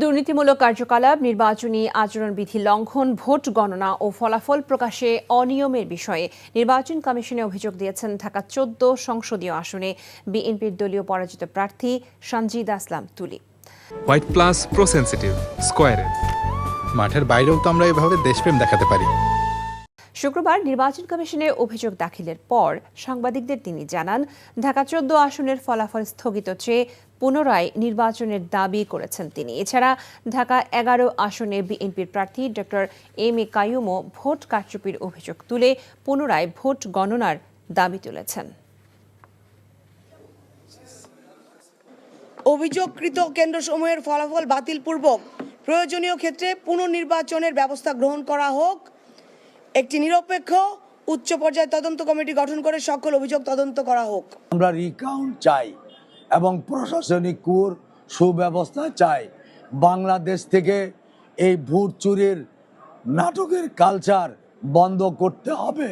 দুর্নীতিমূলক কার্যকলাপ, নির্বাচনী আচরণবিধি লঙ্ঘন, ভোট গণনা ও ফলাফল প্রকাশে অনিয়মের বিষয়ে নির্বাচন কমিশনে অভিযোগ দিয়েছেন ঢাকা ১৪ সংসদীয় আসনে বিএনপির দলীয় পরাজিত প্রার্থী সঞ্জিদা ইসলাম তুলি। হোয়াইট প্লাস প্রো সেনসিটিভ স্কয়ারে মাঠের বাইরেও তো আমরা এভাবে দেশপ্রেম দেখাতে পারি। শুক্রবার নির্বাচন কমিশনে অভিযোগ দাখিলের পর সাংবাদিকদের তিনি জানান, ঢাকা ১৪ আসনের ফলাফল স্থগিত চেয়ে পুনরায় নির্বাচনের দাবি করেছেন তিনি। এছাড়া ঢাকা ১১ আসনে বিএনপির প্রার্থী ডক্টর এম এ কাইয়ুমও ভোট কারচুপির অভিযোগ তুলে পুনরায় ভোট গণনার দাবি তুলেছেন। অভিযোগকৃত কেন্দ্রসমূহের ফলাফল বাতিলপূর্বক প্রয়োজনীয় ক্ষেত্রে পুনর্নির্বাচনের ব্যবস্থা গ্রহণ করা হোক। একটি নিরপেক্ষ উচ্চ পর্যায়ে তদন্ত কমিটি গঠন করে সকল অভিযোগ তদন্ত করা হোক। আমরা রিকাউন্ট চাই এবং প্রশাসনিক কুর সুব্যবস্থা চাই। বাংলাদেশ থেকে এই ভোট চুরির নাটকের কালচার বন্ধ করতে হবে।